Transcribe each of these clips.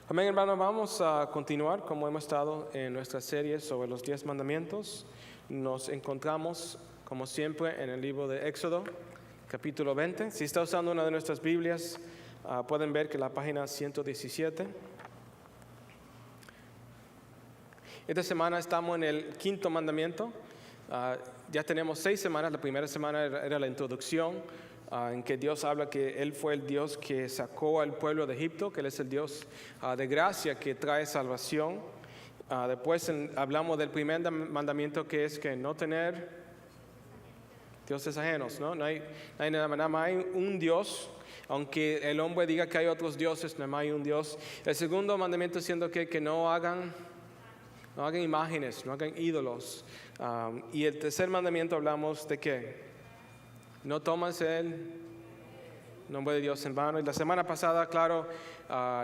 Amén, hermano. Vamos a continuar como hemos estado en nuestra serie sobre los 10 mandamientos. Nos encontramos, como siempre, en el libro de Éxodo, capítulo 20. Si está usando una de nuestras Biblias, pueden ver que la página 117. Esta semana estamos en el quinto mandamiento. Ya tenemos 6 semanas. La primera semana era la introducción, en que Dios habla que Él fue el Dios que sacó al pueblo de Egipto, que Él es el Dios de gracia que trae salvación. Después hablamos del primer mandamiento, que es que no tener dioses ajenos, ¿no? No hay nada más, hay un Dios. Aunque el hombre diga que hay otros dioses, nada más hay un Dios. El segundo mandamiento siendo que no hagan imágenes, no hagan ídolos. Y el tercer mandamiento hablamos de que no tomas el nombre de Dios en vano. Y la semana pasada, claro,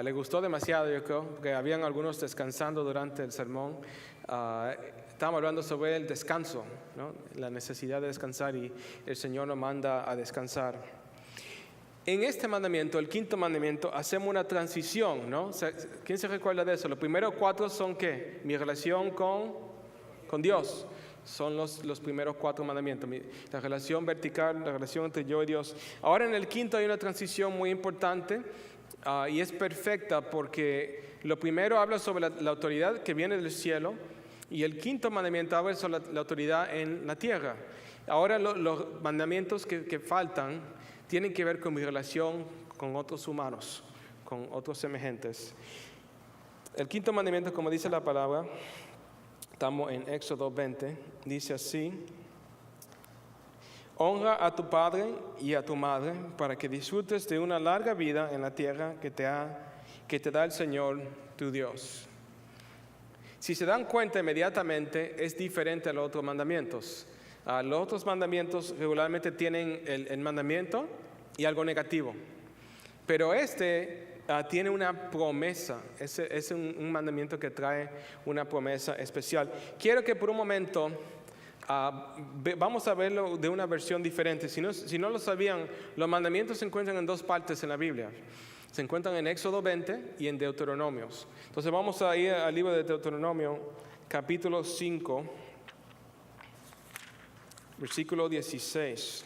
le gustó demasiado, yo creo, porque habían algunos descansando durante el sermón. Estábamos hablando sobre el descanso, ¿no? La necesidad de descansar, y el Señor nos manda a descansar. En este mandamiento, el quinto mandamiento, hacemos una transición, ¿no? ¿Quién se recuerda de eso? Los primeros 4 son ¿qué? Mi relación con Dios. Son los primeros 4 mandamientos. La relación vertical, la relación entre yo y Dios. Ahora en el quinto hay una transición muy importante, y es perfecta, porque lo primero habla sobre la autoridad que viene del cielo, y el quinto mandamiento habla sobre la autoridad en la tierra. Ahora los mandamientos que faltan tienen que ver con mi relación con otros humanos, con otros semejantes. El quinto mandamiento, como dice la palabra, estamos en Éxodo 20, dice así: honra a tu padre y a tu madre para que disfrutes de una larga vida en la tierra que te da el Señor tu Dios. Si se dan cuenta inmediatamente, es diferente a los otros mandamientos. Los otros mandamientos regularmente tienen el mandamiento y algo negativo, pero tiene una promesa. Es un mandamiento que trae una promesa especial. Quiero que por un momento vamos a verlo de una versión diferente. Si no lo sabían, los mandamientos se encuentran en 2 partes en la Biblia. Se encuentran en Éxodo 20 y en Deuteronomios. Entonces vamos a ir al libro de Deuteronomio, capítulo 5, versículo 16.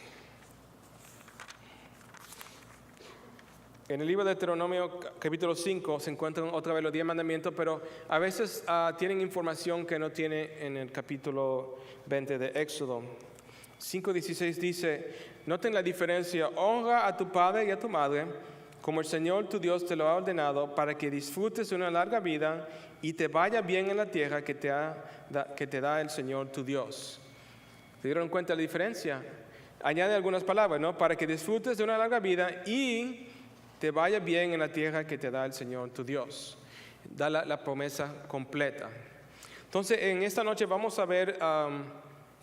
En el libro de Deuteronomio, capítulo 5, se encuentran otra vez los 10 mandamientos, pero a veces tienen información que no tiene en el capítulo 20 de Éxodo. 5:16 dice: noten la diferencia. Honra a tu padre y a tu madre, como el Señor tu Dios te lo ha ordenado, para que disfrutes una larga vida y te vaya bien en la tierra que te da el Señor tu Dios. ¿Se dieron cuenta de la diferencia? Añade algunas palabras, ¿no? Para que disfrutes de una larga vida y te vaya bien en la tierra que te da el Señor tu Dios. Da la promesa completa. Entonces, en esta noche vamos a ver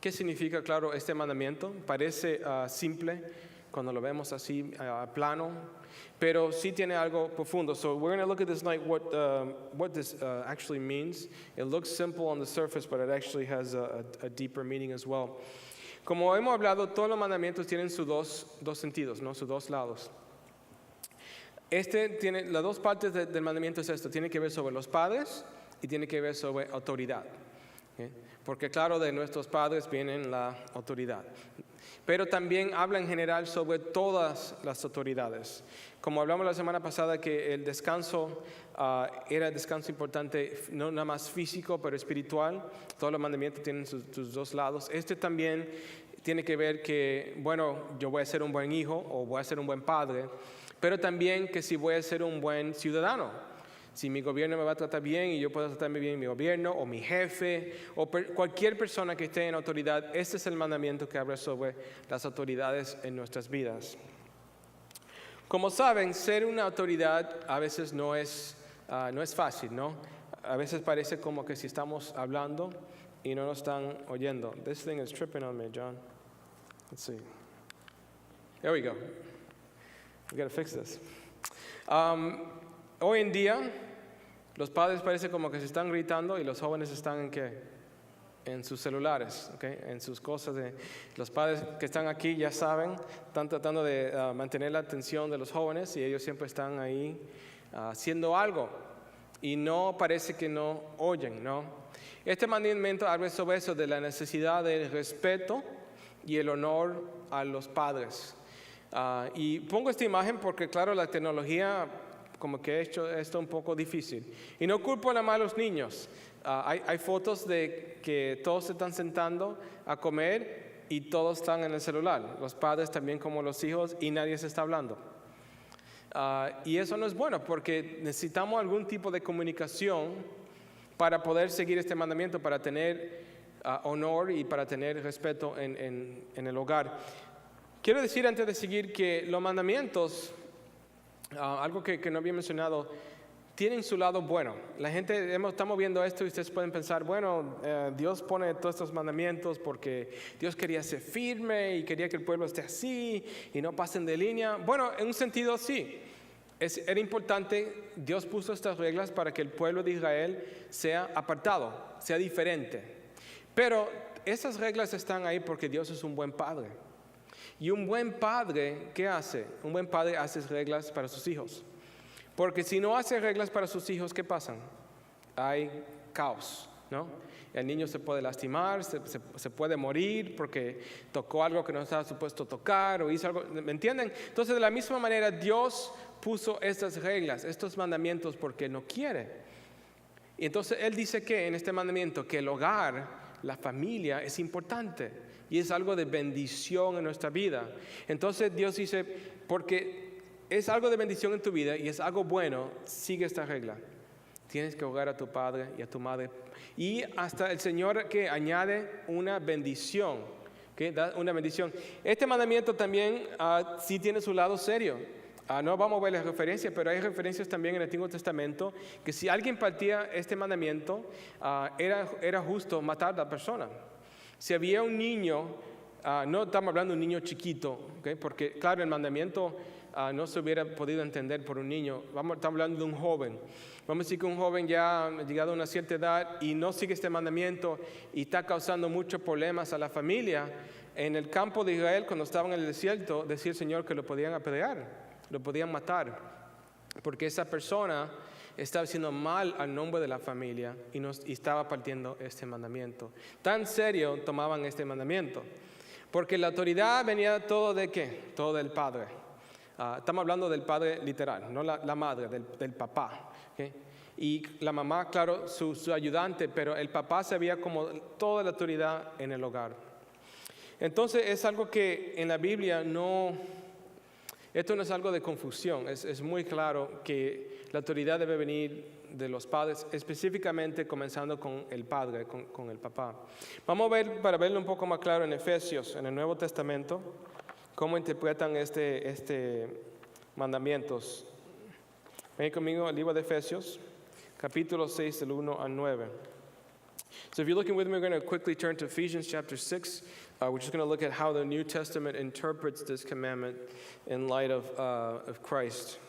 qué significa, claro, este mandamiento. Parece simple cuando lo vemos así plano, pero sí tiene algo profundo. So we're going to look at this night what this actually means. It looks simple on the surface, but it actually has a deeper meaning as well. Como hemos hablado, todos los mandamientos tienen sus dos sentidos, ¿no? Sus 2 lados. Las 2 partes del mandamiento es esto: tiene que ver sobre los padres y tiene que ver sobre autoridad. ¿Okay? Porque claro, de nuestros padres viene la autoridad. Pero también habla en general sobre todas las autoridades. Como hablamos la semana pasada, que el descanso era descanso importante, no nada más físico, pero espiritual. Todos los mandamientos tienen sus 2 lados. También tiene que ver que, bueno, yo voy a ser un buen hijo o voy a ser un buen padre, pero también que si voy a ser un buen ciudadano. Si mi gobierno me va a tratar bien y yo puedo tratarme bien mi gobierno, o mi jefe, o cualquier persona que esté en autoridad. Este es el mandamiento que habla sobre las autoridades en nuestras vidas. Como saben, ser una autoridad a veces no es fácil, ¿no? A veces parece como que si estamos hablando y no nos están oyendo. This thing is tripping on me, John. Let's see. There we go. We got to fix this. Hoy en día, los padres parece como que se están gritando y los jóvenes están ¿en qué? En sus celulares, ¿okay? En sus cosas. Los padres que están aquí ya saben, están tratando de mantener la atención de los jóvenes, y ellos siempre están ahí haciendo algo. y no parece que no oyen, ¿no? Este mandamiento habla sobre eso, de la necesidad del respeto y el honor a los padres. Y pongo esta imagen porque, claro, la tecnología como que ha hecho esto un poco difícil. Y no culpo nada más a los niños. Hay fotos de que todos se están sentando a comer y todos están en el celular. Los padres también como los hijos, y nadie se está hablando. Y eso no es bueno, porque necesitamos algún tipo de comunicación para poder seguir este mandamiento, para tener honor y para tener respeto en el hogar. Quiero decir antes de seguir que los mandamientos, algo que no había mencionado, tienen su lado bueno. La gente, estamos viendo esto y ustedes pueden pensar, bueno, Dios pone todos estos mandamientos porque Dios quería ser firme y quería que el pueblo esté así y no pasen de línea. Bueno, en un sentido sí. Era importante, Dios puso estas reglas para que el pueblo de Israel sea apartado, sea diferente. Pero esas reglas están ahí porque Dios es un buen padre. Y un buen padre, ¿qué hace? Un buen padre hace reglas para sus hijos. Porque si no hace reglas para sus hijos, ¿qué pasa? Hay caos, ¿no? El niño se puede lastimar, se puede morir porque tocó algo que no estaba supuesto tocar o hizo algo, ¿me entienden? Entonces, de la misma manera, Dios puso estas reglas, estos mandamientos porque no quiere. Y entonces Él dice que en este mandamiento, que el hogar, la familia es importante y es algo de bendición en nuestra vida. Entonces Dios dice, porque es algo de bendición en tu vida y es algo bueno, sigue esta regla. Tienes que honrar a tu padre y a tu madre. Y hasta el Señor que añade una bendición, que da una bendición. Este mandamiento también sí tiene su lado serio. No vamos a ver las referencias, pero hay referencias también en el Antiguo Testamento que si alguien partía este mandamiento, era justo matar a la persona. Si había un niño, no estamos hablando de un niño chiquito, ¿okay? Porque claro, el mandamiento no se hubiera podido entender por un niño. Estamos hablando de un joven. Vamos a decir que un joven ya ha llegado a una cierta edad y no sigue este mandamiento y está causando muchos problemas a la familia. En el campo de Israel, cuando estaban en el desierto, decía el Señor que lo podían apedrear. Lo podían matar, porque esa persona estaba haciendo mal al nombre de la familia y estaba partiendo este mandamiento. Tan serio tomaban este mandamiento, porque la autoridad venía todo de ¿qué? Todo del padre. Estamos hablando del padre literal, no la madre, del papá. ¿Okay? Y la mamá, claro, su ayudante, pero el papá se veía como toda la autoridad en el hogar. Entonces es algo que en la Biblia esto no es algo de confusión, es muy claro que la autoridad debe venir de los padres, específicamente comenzando con el padre, con el papá. Vamos a ver, para verlo un poco más claro en Efesios, en el Nuevo Testamento, cómo interpretan este mandamientos. Ven conmigo al libro de Efesios, capítulo 6, del 1 al 9. So if you're looking with me, we're going to quickly turn to Ephesians chapter 6. We're just going to look at how the New Testament interprets this commandment in light of Christ.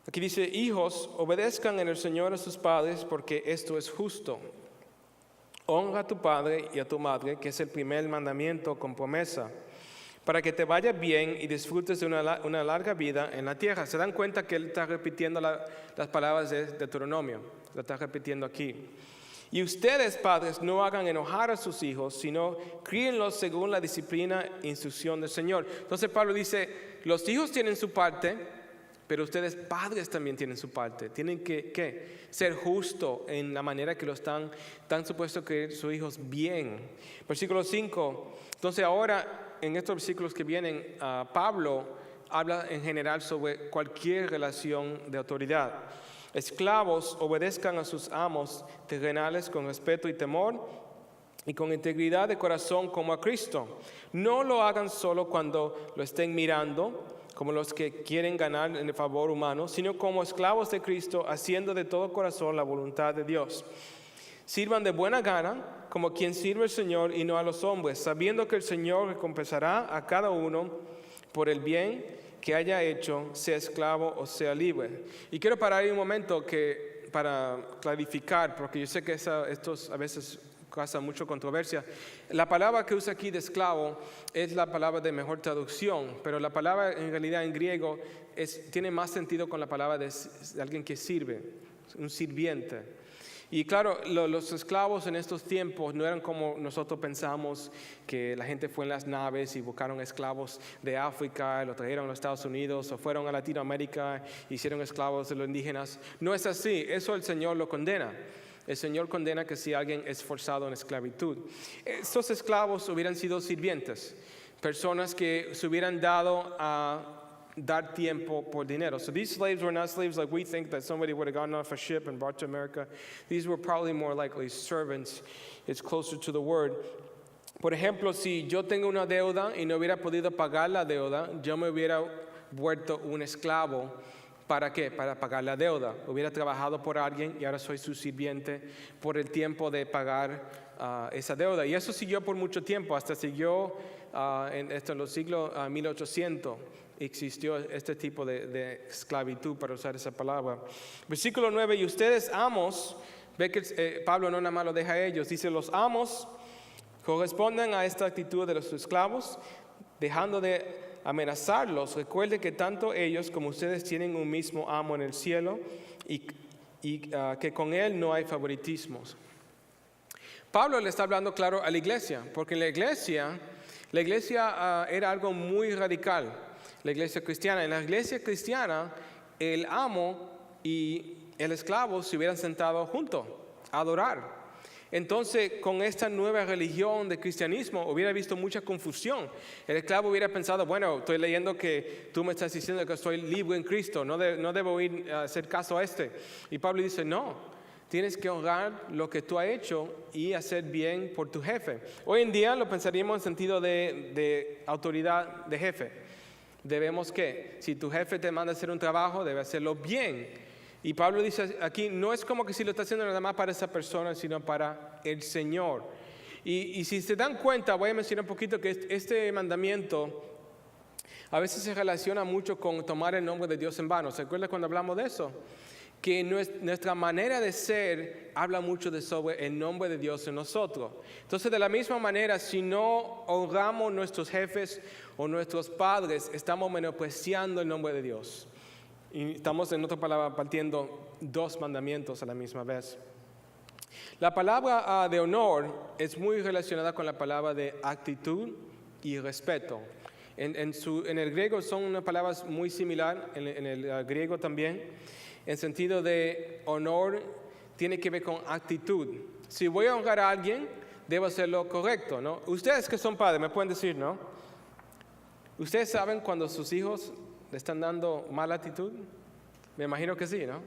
Aquí dice, hijos, obedezcan en el Señor a sus padres porque esto es justo. Honra a tu padre y a tu madre, que es el primer mandamiento con promesa, para que te vaya bien y disfrutes de una larga vida en la tierra. ¿Se dan cuenta que él está repitiendo las palabras de Deuteronomio? Lo está repitiendo aquí. Y ustedes, padres, no hagan enojar a sus hijos, sino críenlos según la disciplina e instrucción del Señor. Entonces Pablo dice, los hijos tienen su parte, pero ustedes, padres, también tienen su parte. Tienen que ser justos en la manera que lo están supuestos que sus hijos bien. Versículo 5. Entonces ahora, en estos versículos que vienen, Pablo habla en general sobre cualquier relación de autoridad. Esclavos, obedezcan a sus amos terrenales con respeto y temor y con integridad de corazón como a Cristo. No lo hagan solo cuando lo estén mirando, como los que quieren ganar en el favor humano, sino como esclavos de Cristo, haciendo de todo corazón la voluntad de Dios. Sirvan de buena gana, como quien sirve al Señor y no a los hombres, sabiendo que el Señor recompensará a cada uno por el bien que haya hecho, sea esclavo o sea libre. Y quiero parar ahí un momento para clarificar, porque yo sé que estos a veces causa mucha controversia. La palabra que usa aquí de esclavo es la palabra de mejor traducción, pero la palabra en realidad en griego tiene más sentido con la palabra de alguien que sirve, un sirviente. Y claro, los esclavos en estos tiempos no eran como nosotros pensamos, que la gente fue en las naves y buscaron esclavos de África, lo trajeron a los Estados Unidos, o fueron a Latinoamérica, hicieron esclavos de los indígenas. No es así, eso el Señor lo condena. El Señor condena que si alguien es forzado en esclavitud. Estos esclavos hubieran sido sirvientes, personas que se hubieran dado a dar tiempo por dinero. So these slaves were not slaves like we think that somebody would have gotten off a ship and brought to America. These were probably more likely servants. It's closer to the word. Por ejemplo, si yo tengo una deuda y no hubiera podido pagar la deuda, yo me hubiera vuelto un esclavo. ¿Para qué? Para pagar la deuda. Hubiera trabajado por alguien y ahora soy su sirviente por el tiempo de pagar esa deuda. Y eso siguió por mucho tiempo, hasta siguió en los siglos 1800. Existió este tipo de esclavitud, para usar esa palabra. Versículo 9, y ustedes amos, ve que Pablo no nada más lo deja a ellos, dice, los amos corresponden a esta actitud de los esclavos, dejando de amenazarlos. Recuerde que tanto ellos como ustedes tienen un mismo amo en el cielo y que con él no hay favoritismos. Pablo le está hablando claro a la iglesia, porque en la iglesia era algo muy radical. La iglesia cristiana. En la iglesia cristiana, el amo y el esclavo se hubieran sentado juntos a adorar. Entonces, con esta nueva religión de cristianismo, hubiera visto mucha confusión. El esclavo hubiera pensado, bueno, estoy leyendo que tú me estás diciendo que estoy libre en Cristo, no debo ir a hacer caso a este. Y Pablo dice, no, tienes que honrar lo que tú has hecho y hacer bien por tu jefe. Hoy en día lo pensaríamos en sentido de autoridad de jefe. Debemos que, si tu jefe te manda a hacer un trabajo, debe hacerlo bien. Y Pablo dice aquí, no es como que si lo está haciendo nada más para esa persona, sino para el Señor. Y si se dan cuenta, voy a mencionar un poquito que este mandamiento a veces se relaciona mucho con tomar el nombre de Dios en vano. ¿Se acuerdan cuando hablamos de eso? Que nuestra manera de ser habla mucho sobre el nombre de Dios en nosotros. Entonces, de la misma manera, si no honramos nuestros jefes o nuestros padres, estamos menospreciando el nombre de Dios. Y estamos, en otra palabra, partiendo dos mandamientos a la misma vez. La palabra de honor es muy relacionada con la palabra de actitud y respeto. En el griego son unas palabras muy similares, en el griego también. En sentido de honor, tiene que ver con actitud. Si voy a honrar a alguien, debo hacerlo correcto, ¿no? Ustedes que son padres, me pueden decir, ¿no? ¿Ustedes saben cuando sus hijos le están dando mala actitud? Me imagino que sí, ¿no?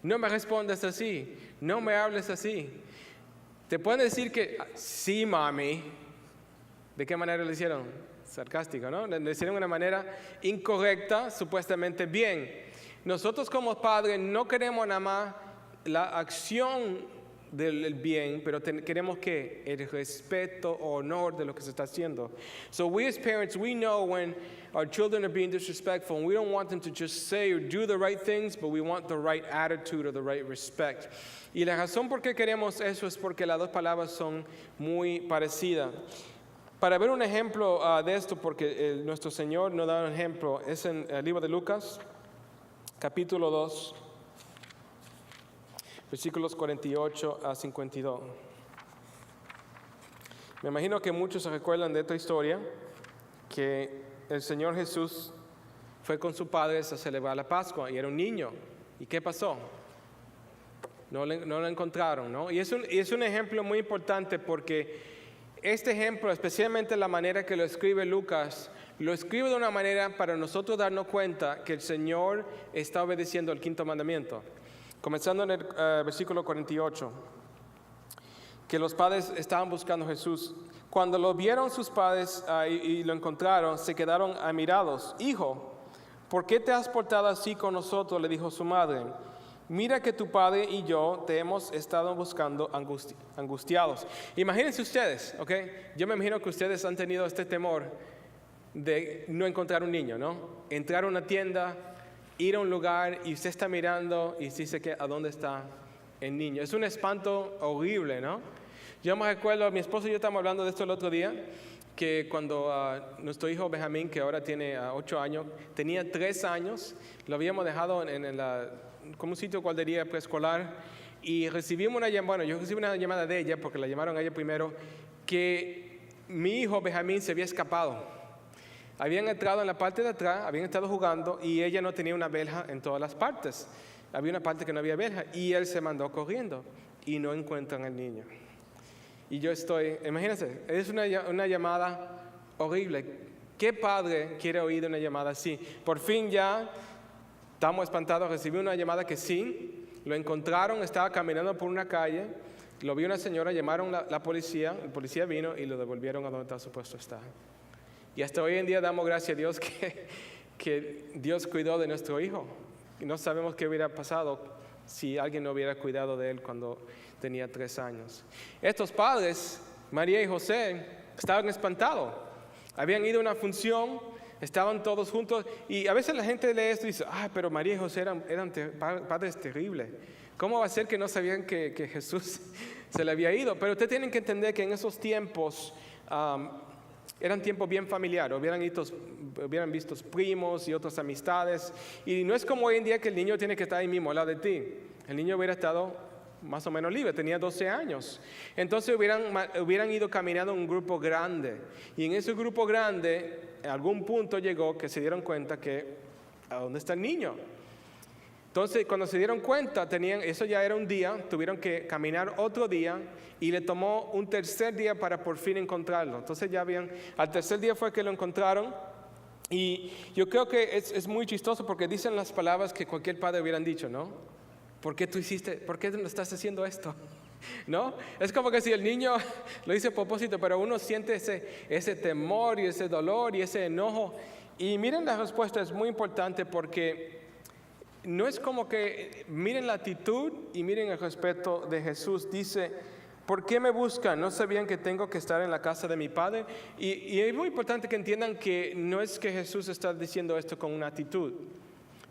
No me respondas así, no me hables así. Te pueden decir que, sí, mami. ¿De qué manera lo hicieron? Sarcástico, ¿no? Lo hicieron de una manera incorrecta, supuestamente bien. Nosotros como padres no queremos nada más la acción del bien, pero queremos que el respeto o honor de lo que se está haciendo. So we as parents, we know when our children are being disrespectful, and we don't want them to just say or do the right things, but we want the right attitude or the right respect. Y la razón por qué queremos eso es porque las dos palabras son muy parecidas. Para ver un ejemplo de esto, porque nuestro Señor nos da un ejemplo, es en el libro de Lucas, capítulo 2, versículos 48 a 52. Me imagino que muchos se recuerdan de esta historia, que el Señor Jesús fue con sus padres a celebrar la Pascua y era un niño. ¿Y qué pasó? No lo encontraron, ¿no? Y es un ejemplo muy importante porque este ejemplo, especialmente la manera que lo escribe Lucas, lo escribe de una manera para nosotros darnos cuenta que el Señor está obedeciendo el quinto mandamiento. Comenzando en el versículo 48, que los padres estaban buscando a Jesús. Cuando lo vieron sus padres y lo encontraron, se quedaron admirados. Hijo, ¿por qué te has portado así con nosotros?, le dijo su madre. Mira que tu padre y yo te hemos estado buscando angustiados. Imagínense ustedes, ¿ok? Yo me imagino que ustedes han tenido este temor de no encontrar un niño, ¿no? Entrar a una tienda, ir a un lugar y usted está mirando y dice que ¿a dónde está el niño? Es un espanto horrible, ¿no? Yo me recuerdo, mi esposo y yo estábamos hablando de esto el otro día, que cuando nuestro hijo Benjamín, que ahora tiene 8 años, tenía 3 años, lo habíamos dejado como un sitio de guardería preescolar, y recibimos una llamada, bueno, yo recibí una llamada de ella, porque la llamaron a ella primero, que mi hijo Benjamín se había escapado. Habían entrado en la parte de atrás, habían estado jugando, y ella no tenía una verja en todas las partes. Había una parte que no había verja, y él se mandó corriendo, y no encuentran al niño. Y yo imagínense, es una llamada horrible. ¿Qué padre quiere oír una llamada así? Por fin ya estamos espantados, recibí una llamada que sí, lo encontraron, estaba caminando por una calle, lo vio una señora, llamaron la policía, el policía vino y lo devolvieron a donde estaba supuesto estar. Y hasta hoy en día damos gracias a Dios que Dios cuidó de nuestro hijo. Y no sabemos qué hubiera pasado si alguien no hubiera cuidado de él cuando tenía 3 años. Estos padres, María y José, estaban espantados. Habían ido a una función, estaban todos juntos, y a veces la gente lee esto y dice, pero María y José eran padres terribles. ¿Cómo va a ser que no sabían que Jesús se le había ido? Pero ustedes tienen que entender que en esos tiempos eran tiempos bien familiares, hubieran visto primos y otras amistades, y no es como hoy en día que el niño tiene que estar ahí mismo al lado de ti. El niño hubiera estado más o menos libre, tenía 12 años. Entonces hubieran ido caminando en un grupo grande, y en ese grupo grande, en algún punto llegó que se dieron cuenta que, ¿a dónde está el niño? Entonces, cuando se dieron cuenta, eso ya era un día, tuvieron que caminar otro día, y le tomó un tercer día para por fin encontrarlo. Entonces al tercer día fue que lo encontraron, y yo creo que es muy chistoso porque dicen las palabras que cualquier padre hubieran dicho, ¿no? ¿Por qué no estás haciendo esto? ¿No? Es como que si el niño lo hizo a propósito, pero uno siente ese temor y ese dolor y ese enojo. Y miren la respuesta, es muy importante porque no es como que, miren la actitud y miren el respeto de Jesús. Dice, ¿por qué me buscan? ¿No sabían que tengo que estar en la casa de mi Padre? Y es muy importante que entiendan que no es que Jesús está diciendo esto con una actitud,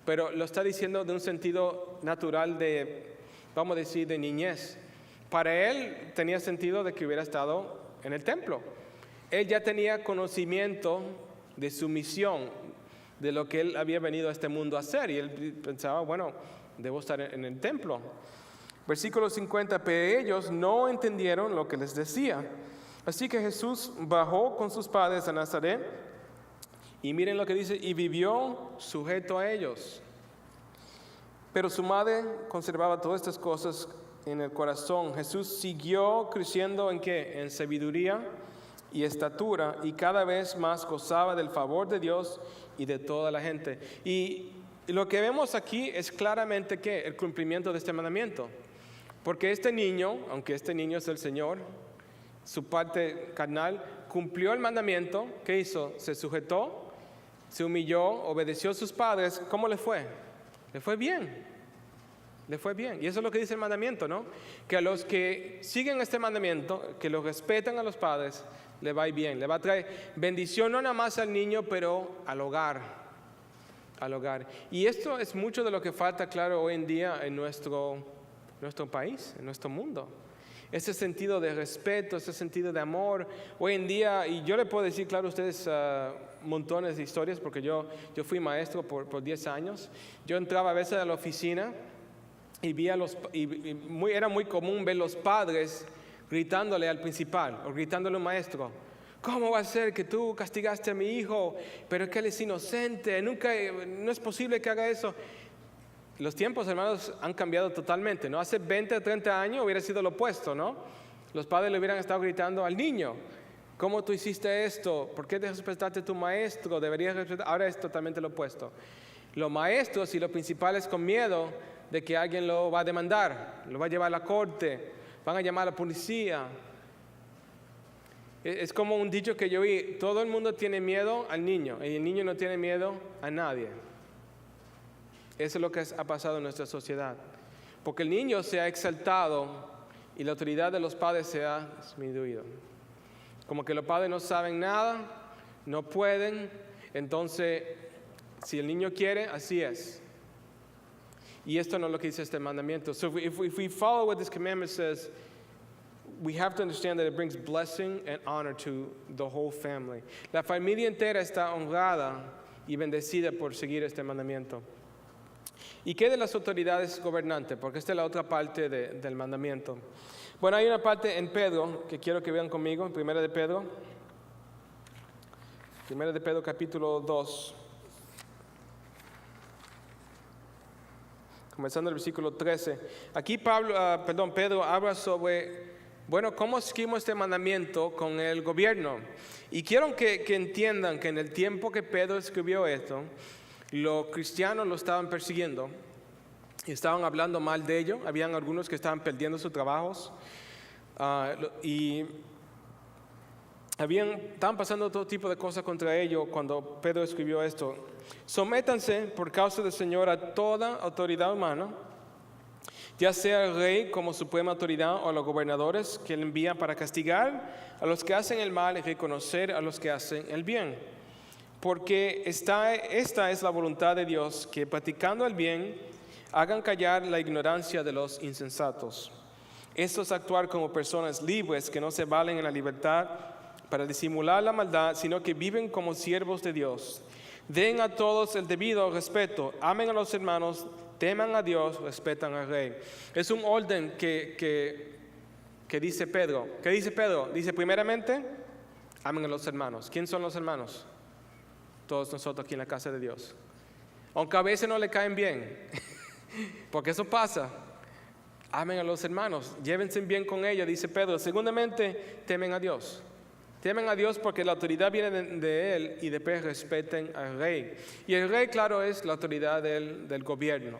pero lo está diciendo de un sentido natural vamos a decir, de niñez. Para él tenía sentido de que hubiera estado en el templo. Él ya tenía conocimiento de su misión, de lo que él había venido a este mundo a hacer, y él pensaba, bueno, debo estar en el templo. Versículo 50, pero ellos no entendieron lo que les decía. Así que Jesús bajó con sus padres a Nazaret, y miren lo que dice, y vivió sujeto a ellos. Pero su madre conservaba todas estas cosas en el corazón. Jesús siguió creciendo ¿en qué? En sabiduría y estatura, y cada vez más gozaba del favor de Dios y de toda la gente. Y lo que vemos aquí es claramente que el cumplimiento de este mandamiento. Porque este niño, aunque este niño es el Señor, su parte carnal, cumplió el mandamiento. ¿Qué hizo? Se sujetó, se humilló, obedeció a sus padres. ¿Cómo le fue? Le fue bien. Le fue bien. Y eso es lo que dice el mandamiento, ¿no? Que a los que siguen este mandamiento, que los respetan a los padres, le va bien. Le va a traer bendición no nada más al niño, pero al hogar. Al hogar. Y esto es mucho de lo que falta, claro, hoy en día en nuestro país, en nuestro mundo. Ese sentido de respeto, ese sentido de amor. Hoy en día, y yo le puedo decir, claro, a ustedes montones de historias, porque yo fui maestro por 10 años. Yo entraba a veces a la oficina y era muy común ver los padres gritándole al principal o gritándole al maestro. ¿Cómo va a ser que tú castigaste a mi hijo? Pero es que él es inocente, no es posible que haga eso. Los tiempos, hermanos, han cambiado totalmente, ¿no? Hace 20 o 30 años hubiera sido lo opuesto, ¿no? Los padres le hubieran estado gritando al niño, ¿cómo tú hiciste esto? ¿Por qué respetaste a tu maestro? Deberías respetar. Ahora es totalmente lo opuesto. Los maestros y los principales con miedo de que alguien lo va a demandar, lo va a llevar a la corte, van a llamar a la policía. Es como un dicho que yo vi, todo el mundo tiene miedo al niño y el niño no tiene miedo a nadie. Eso es lo que ha pasado en nuestra sociedad, porque el niño se ha exaltado y la autoridad de los padres se ha disminuido. Como que los padres no saben nada, no pueden, entonces si el niño quiere, así es. Y esto no es lo que dice este mandamiento. So if we follow what this commandment says, we have to understand that it brings blessing and honor to the whole family. La familia entera está honrada y bendecida por seguir este mandamiento. ¿Y qué de las autoridades gobernantes? Porque esta es la otra parte del mandamiento. Bueno, hay una parte en Pedro que quiero que vean conmigo, en Primera de Pedro capítulo 2, comenzando el versículo 13. Aquí Pedro habla sobre, bueno, cómo seguimos este mandamiento con el gobierno. Y quiero que entiendan que en el tiempo que Pedro escribió esto, los cristianos lo estaban persiguiendo y estaban hablando mal de ellos. Habían algunos que estaban perdiendo sus trabajos y estaban pasando todo tipo de cosas contra ellos cuando Pedro escribió esto. Sométanse por causa del Señor a toda autoridad humana, ya sea el rey como suprema autoridad o los gobernadores que él envía para castigar a los que hacen el mal y reconocer a los que hacen el bien. Porque esta es la voluntad de Dios, que practicando el bien hagan callar la ignorancia de los insensatos. Esto es actuar como personas libres que no se valen en la libertad para disimular la maldad, sino que viven como siervos de Dios. Den a todos el debido respeto, amen a los hermanos, teman a Dios, respetan al rey. Es un orden que dice Pedro. ¿Qué dice Pedro? Dice primeramente, amen a los hermanos. ¿Quién son los hermanos? Todos nosotros aquí en la casa de Dios. Aunque a veces no le caen bien, porque eso pasa. Amen a los hermanos, llévense bien con ellos, dice Pedro. Segundamente, temen a Dios. Temen a Dios porque la autoridad viene de Él y después respeten al rey. Y el rey, claro, es la autoridad del gobierno.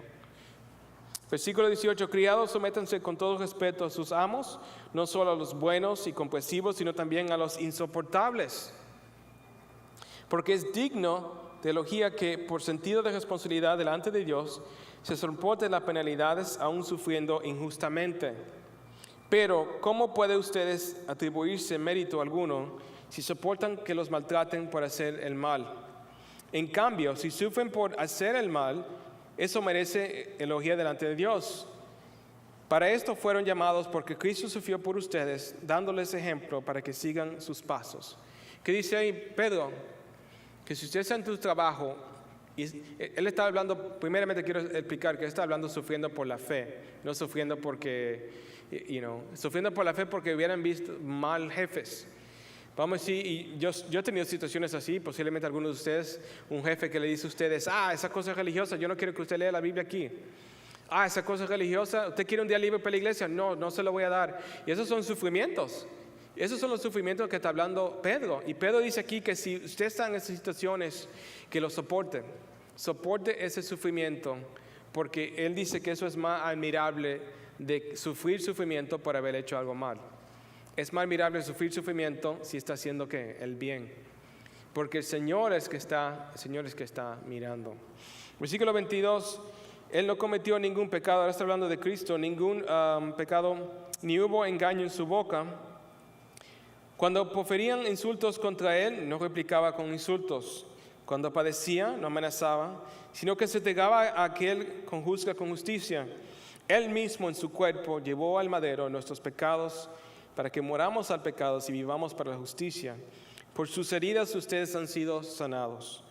Versículo 18, criados, sométanse con todo respeto a sus amos, no solo a los buenos y compasivos, sino también a los insoportables. Porque es digno de elogio que por sentido de responsabilidad delante de Dios se soporten las penalidades aún sufriendo injustamente. Pero, ¿cómo pueden ustedes atribuirse mérito alguno si soportan que los maltraten por hacer el mal? En cambio, si sufren por hacer el mal, eso merece elogio delante de Dios. Para esto fueron llamados porque Cristo sufrió por ustedes, dándoles ejemplo para que sigan sus pasos. ¿Qué dice ahí Pedro? Que si usted está en tu trabajo, y él está hablando, primeramente quiero explicar que él está hablando sufriendo por la fe, no sufriendo porque... sufriendo por la fe porque hubieran visto mal jefes. Vamos a decir, y yo he tenido situaciones así, posiblemente algunos de ustedes, un jefe que le dice a ustedes, esa cosa es religiosa, yo no quiero que usted lea la Biblia aquí. Esa cosa es religiosa, ¿usted quiere un día libre para la iglesia? No se lo voy a dar. Y esos son sufrimientos. Esos son los sufrimientos que está hablando Pedro. Y Pedro dice aquí que si usted está en esas situaciones, que lo soporte ese sufrimiento, porque él dice que eso es más admirable de sufrir sufrimiento por haber hecho algo mal. Es más admirable sufrir sufrimiento si está haciendo ¿qué? El bien. Porque el Señor es que está mirando. Versículo 22, Él no cometió ningún pecado, ahora está hablando de Cristo, ningún pecado, ni hubo engaño en su boca. Cuando proferían insultos contra Él, no replicaba con insultos. Cuando padecía, no amenazaba, sino que se entregaba a aquel que juzga con justicia. Él mismo en su cuerpo llevó al madero nuestros pecados para que moramos al pecado y vivamos para la justicia. Por sus heridas ustedes han sido sanados.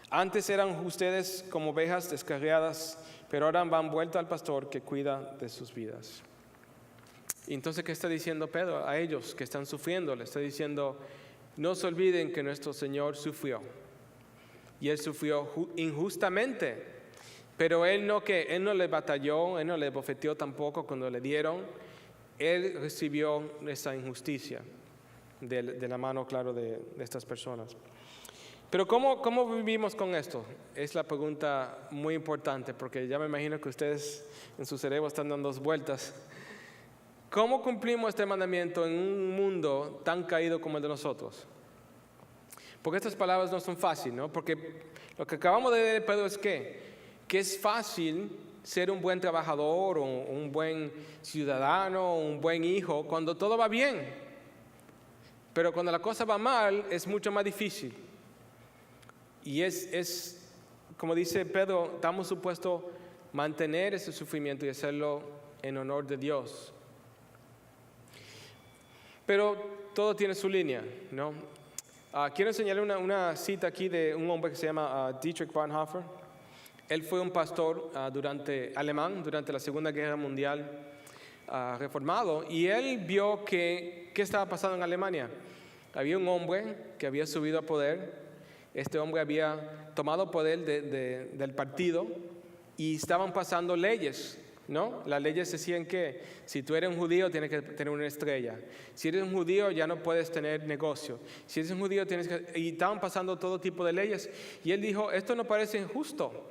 Antes eran ustedes como ovejas descarriadas, pero ahora van vuelta al pastor que cuida de sus vidas. Y entonces, ¿qué está diciendo Pedro? A ellos que están sufriendo, le está diciendo, no se olviden que nuestro Señor sufrió. Y Él sufrió injustamente. Pero Él no le batalló, Él no le bofeteó tampoco cuando le dieron. Él recibió esa injusticia de la mano, claro, de estas personas. Pero ¿cómo vivimos con esto? Es la pregunta muy importante, porque ya me imagino que ustedes en su cerebro están dando vueltas. ¿Cómo cumplimos este mandamiento en un mundo tan caído como el de nosotros? Porque estas palabras no son fáciles, ¿no? Porque lo que acabamos de ver, Pedro, es que es fácil ser un buen trabajador o un buen ciudadano o un buen hijo cuando todo va bien. Pero cuando la cosa va mal es mucho más difícil. Y es como dice Pedro, estamos supuestos a mantener ese sufrimiento y hacerlo en honor de Dios. Pero todo tiene su línea, ¿no? Quiero enseñarle una cita aquí de un hombre que se llama Dietrich Bonhoeffer. Él fue un pastor alemán durante la Segunda Guerra Mundial, reformado, y él vio qué estaba pasando en Alemania. Había un hombre que había subido a poder. Este hombre había tomado poder del partido y estaban pasando leyes, ¿no? Las leyes decían que si tú eres un judío tienes que tener una estrella. Si eres un judío ya no puedes tener negocio. Si eres un judío y estaban pasando todo tipo de leyes. Y él dijo, esto no parece injusto.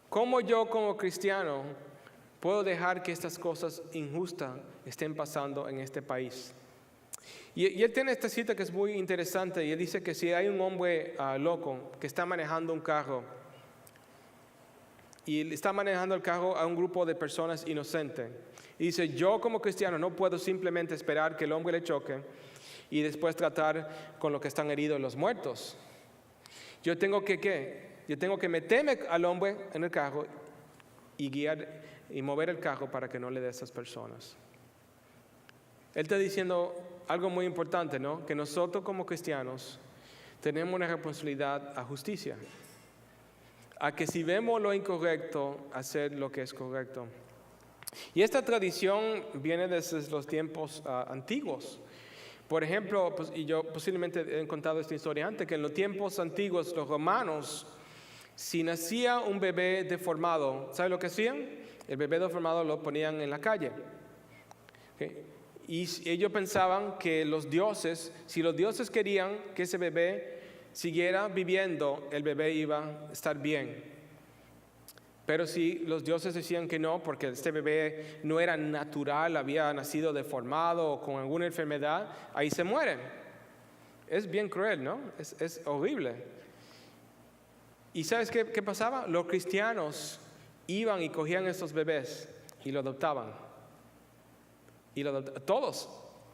¿Cómo yo como cristiano puedo dejar que estas cosas injustas estén pasando en este país? Y él tiene esta cita que es muy interesante, y él dice que si hay un hombre loco que está manejando un carro, y está manejando el carro a un grupo de personas inocentes, y dice, yo como cristiano no puedo simplemente esperar que el hombre le choque y después tratar con los que están heridos, los muertos. Yo tengo que meterme al hombre en el carro y guiar y mover el carro para que no le dé a esas personas. Él está diciendo algo muy importante, ¿no? Que nosotros como cristianos tenemos una responsabilidad a justicia, a que si vemos lo incorrecto, hacer lo que es correcto. Y esta tradición viene desde los tiempos antiguos. Por ejemplo, y yo posiblemente he contado esta historia antes, que en los tiempos antiguos los romanos, si nacía un bebé deformado, ¿sabe lo que hacían? El bebé deformado lo ponían en la calle. ¿Okay? Y ellos pensaban que si los dioses querían que ese bebé siguiera viviendo, el bebé iba a estar bien. Pero si los dioses decían que no, porque este bebé no era natural, había nacido deformado o con alguna enfermedad, ahí se mueren. Es bien cruel, ¿no? Es horrible. ¿Y sabes qué pasaba? Los cristianos iban y cogían esos bebés y lo adoptaban. Todos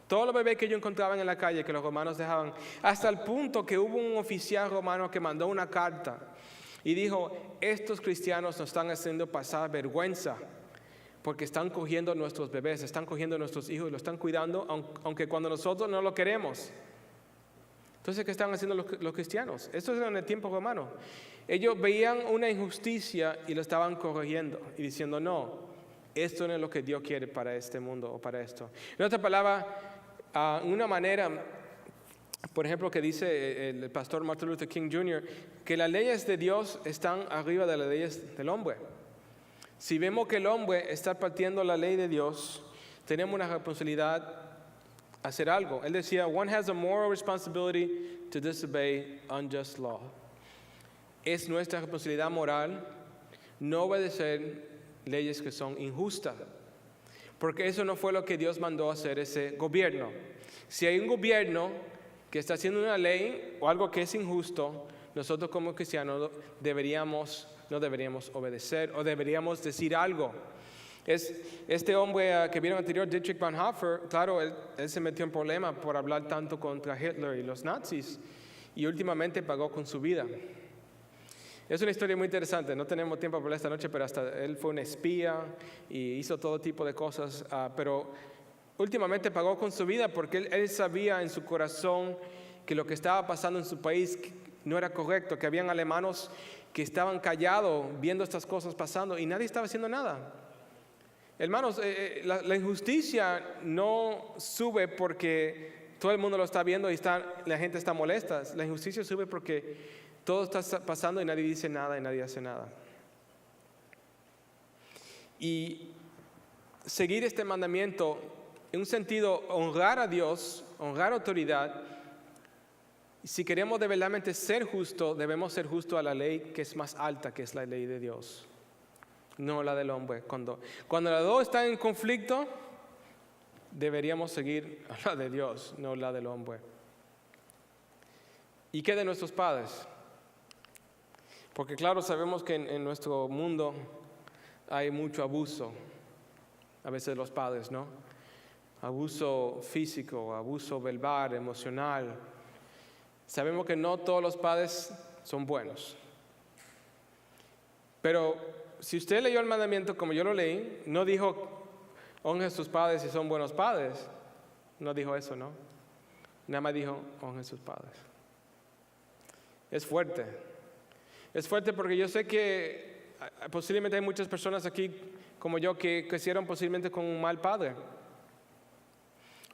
los bebés que ellos encontraban en la calle, que los romanos dejaban, hasta el punto que hubo un oficial romano que mandó una carta y dijo, estos cristianos nos están haciendo pasar vergüenza porque están cogiendo nuestros bebés, están cogiendo nuestros hijos y lo están cuidando, aunque cuando nosotros no lo queremos. Entonces, ¿qué están haciendo los cristianos? Esto era en el tiempo romano. Ellos veían una injusticia y lo estaban corrigiendo y diciendo, no, esto no es lo que Dios quiere para este mundo o para esto. En otra palabra, una manera, por ejemplo, que dice el pastor Martin Luther King Jr., que las leyes de Dios están arriba de las leyes del hombre. Si vemos que el hombre está partiendo la ley de Dios, tenemos una responsabilidad a hacer algo. Él decía, one has a moral responsibility to disobey unjust law. Es nuestra responsabilidad moral no obedecer leyes que son injustas, porque eso no fue lo que Dios mandó hacer ese gobierno. Si hay un gobierno que está haciendo una ley o algo que es injusto, nosotros como cristianos no deberíamos obedecer o deberíamos decir algo. Este hombre que vieron anterior, Dietrich Bonhoeffer, claro, él se metió en problemas por hablar tanto contra Hitler y los nazis, y últimamente pagó con su vida. Es una historia muy interesante, no tenemos tiempo para esta noche, pero hasta él fue un espía y hizo todo tipo de cosas, pero últimamente pagó con su vida porque él sabía en su corazón que lo que estaba pasando en su país no era correcto, que habían alemanes que estaban callados viendo estas cosas pasando y nadie estaba haciendo nada. Hermanos, la injusticia no sube porque todo el mundo lo está viendo y la gente está molesta. La injusticia sube porque todo está pasando y nadie dice nada y nadie hace nada. Y seguir este mandamiento, en un sentido, honrar a Dios, honrar a autoridad. Si queremos de verdaderamente ser justos, debemos ser justos a la ley que es más alta, que es la ley de Dios, no la del hombre. Cuando las dos están en conflicto, deberíamos seguir la de Dios, no la del hombre. ¿Y qué de nuestros padres? Porque claro, sabemos que en nuestro mundo hay mucho abuso, a veces de los padres, ¿no? Abuso físico, abuso verbal, emocional. Sabemos que no todos los padres son buenos. Pero si usted leyó el mandamiento como yo lo leí, no dijo, honre a sus padres si son buenos padres. No dijo eso, ¿no? Nada más dijo, honren sus padres. Es fuerte. Es fuerte porque yo sé que posiblemente hay muchas personas aquí como yo que crecieron posiblemente con un mal padre.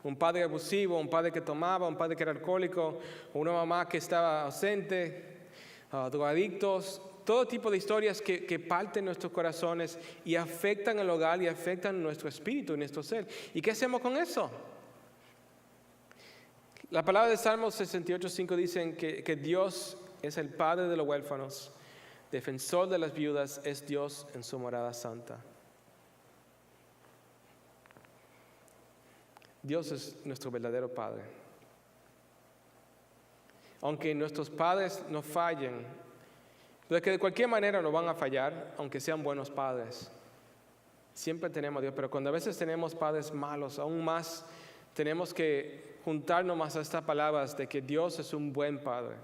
Un padre abusivo, un padre que tomaba, un padre que era alcohólico, una mamá que estaba ausente, drogadictos. Todo tipo de historias que parten nuestros corazones y afectan el hogar y afectan nuestro espíritu y nuestro ser. ¿Y qué hacemos con eso? La palabra de Salmos 68:5 dice que Dios es el Padre de los huérfanos, defensor de las viudas, es Dios en su morada santa. Dios es nuestro verdadero Padre. Aunque nuestros padres nos fallen, porque de cualquier manera nos van a fallar, aunque sean buenos padres. Siempre tenemos a Dios, pero cuando a veces tenemos padres malos, aún más tenemos que juntarnos más a estas palabras de que Dios es un buen Padre.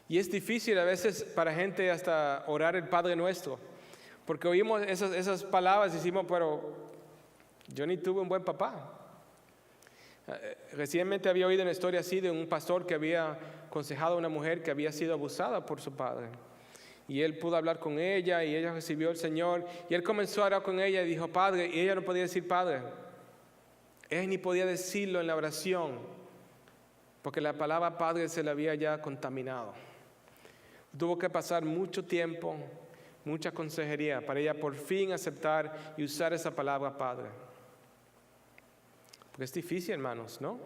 Y es difícil a veces para gente hasta orar el Padre Nuestro, porque oímos esas palabras y decimos, pero yo ni tuve un buen papá. Recientemente había oído una historia así de un pastor que había aconsejado a una mujer que había sido abusada por su padre. Y él pudo hablar con ella y ella recibió al Señor. Y él comenzó a hablar con ella y dijo, Padre, y ella no podía decir Padre. Ella ni podía decirlo en la oración, porque la palabra Padre se le había ya contaminado. Tuvo que pasar mucho tiempo, mucha consejería para ella por fin aceptar y usar esa palabra Padre. Porque es difícil, hermanos, ¿no?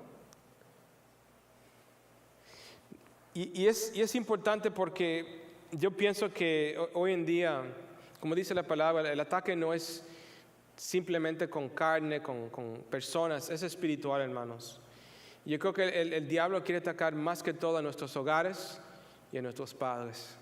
Y es importante porque yo pienso que hoy en día, como dice la palabra, el ataque no es simplemente con carne, con personas, es espiritual, hermanos. Yo creo que el diablo quiere atacar más que todo a nuestros hogares y a nuestros padres.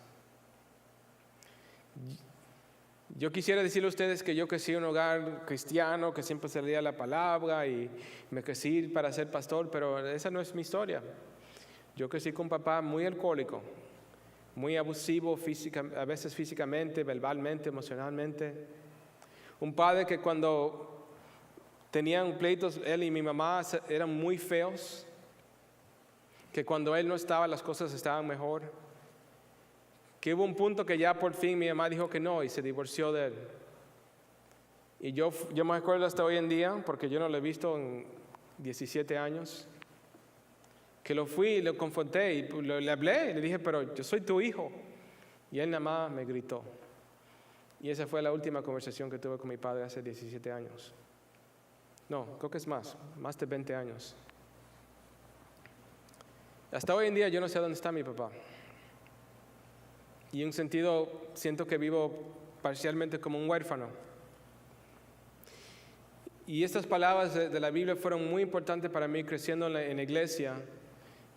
Yo quisiera decirle a ustedes que yo crecí en un hogar cristiano, que siempre se leía la palabra y me crecí para ser pastor, pero esa no es mi historia. Yo crecí con un papá muy alcohólico, muy abusivo a veces físicamente, verbalmente, emocionalmente. Un padre que cuando tenían pleitos, él y mi mamá eran muy feos, que cuando él no estaba las cosas estaban mejor. Que hubo un punto que ya por fin mi mamá dijo que no y se divorció de él. Y yo me acuerdo hasta hoy en día, porque yo no lo he visto en 17 años, que lo fui y lo confronté y le hablé y le dije, pero yo soy tu hijo. Y él nada más me gritó. Y esa fue la última conversación que tuve con mi padre hace 17 años. No, creo que es más de 20 años. Hasta hoy en día yo no sé dónde está mi papá. Y en un sentido siento que vivo parcialmente como un huérfano. Y estas palabras de la Biblia fueron muy importantes para mí creciendo en la iglesia.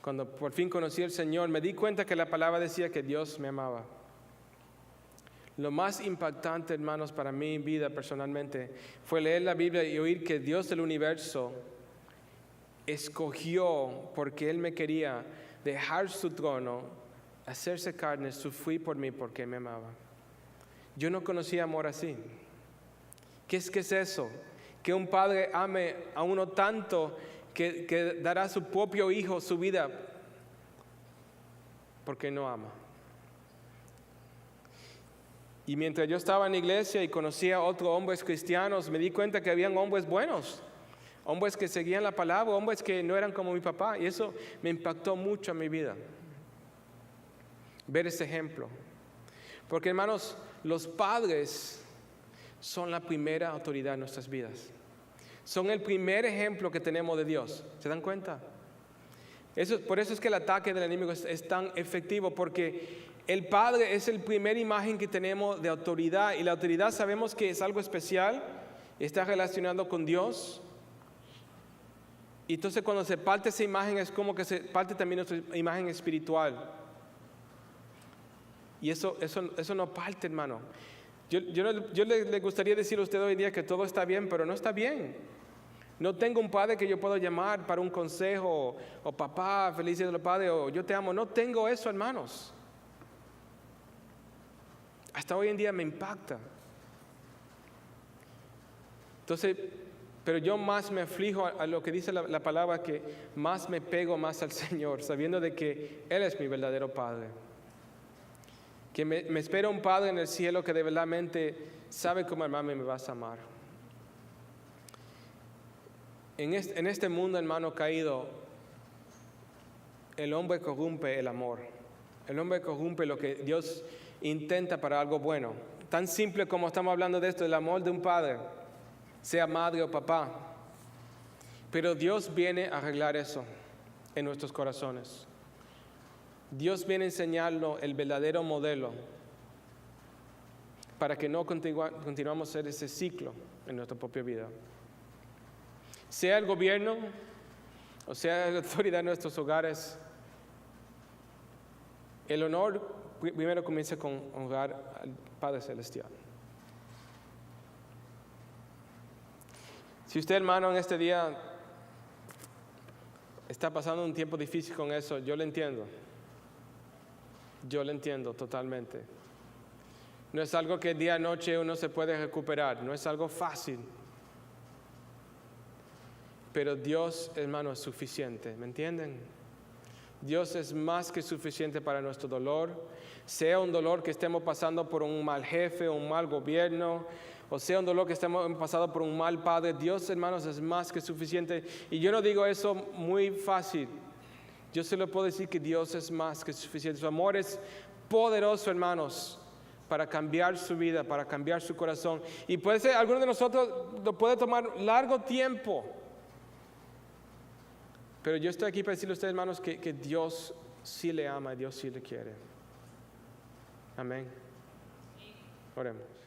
Cuando por fin conocí al Señor, me di cuenta que la palabra decía que Dios me amaba. Lo más impactante, hermanos, para mi vida personalmente fue leer la Biblia y oír que Dios del universo escogió, porque Él me quería, dejar su trono, hacerse carne, sufrir por mí porque me amaba. Yo no conocía amor así. ¿Qué es eso? Que un padre ame a uno tanto que dará a su propio hijo su vida porque no ama. Y mientras yo estaba en la iglesia y conocía a otros hombres cristianos, me di cuenta que habían hombres buenos, hombres que seguían la palabra, hombres que no eran como mi papá, y eso me impactó mucho en mi vida. Ver ese ejemplo. Porque, hermanos, los padres son la primera autoridad en nuestras vidas. Son el primer ejemplo que tenemos de Dios. ¿Se dan cuenta? Por eso es que el ataque del enemigo es tan efectivo, porque el padre es la primera imagen que tenemos de autoridad, y la autoridad sabemos que es algo especial, está relacionado con Dios. Y entonces cuando se parte esa imagen es como que se parte también nuestra imagen espiritual. Y eso no parte, hermano. Yo le gustaría decir a usted hoy día que todo está bien, pero no está bien. No tengo un padre que yo puedo llamar para un consejo, o papá, feliz día de los padres, o yo te amo. No tengo eso, hermanos. Hasta hoy en día me impacta. Entonces, Pero yo más me aflijo a lo que dice la palabra, que más me pego más al Señor, sabiendo de que Él es mi verdadero Padre. Que me espera un Padre en el cielo que de verdad sabe cómo amarme y me vas a amar. En este mundo, hermano, caído, el hombre corrompe el amor. El hombre corrompe lo que Dios intenta para algo bueno. Tan simple como estamos hablando de esto, el amor de un padre, sea madre o papá. Pero Dios viene a arreglar eso en nuestros corazones. Dios viene a enseñarnos el verdadero modelo para que no continuamos a hacer ese ciclo en nuestra propia vida. Sea el gobierno o sea la autoridad en nuestros hogares, el honor primero comienza con honrar al Padre Celestial. Si usted, hermano, en este día está pasando un tiempo difícil con eso, yo lo entiendo. Yo lo entiendo totalmente. No es algo que día a noche uno se puede recuperar, no es algo fácil. Pero Dios, hermano, es suficiente, ¿me entienden? Dios es más que suficiente para nuestro dolor, sea un dolor que estemos pasando por un mal jefe, un mal gobierno, o sea un dolor que estemos pasando por un mal padre. Dios, hermanos, es más que suficiente. Y yo no digo eso muy fácil. Yo se lo puedo decir que Dios es más que suficiente. Su amor es poderoso, hermanos, para cambiar su vida, para cambiar su corazón. Y puede ser, algunos de nosotros lo puede tomar largo tiempo. Pero yo estoy aquí para decirle a ustedes, hermanos, que Dios sí le ama y Dios sí le quiere. Amén. Oremos.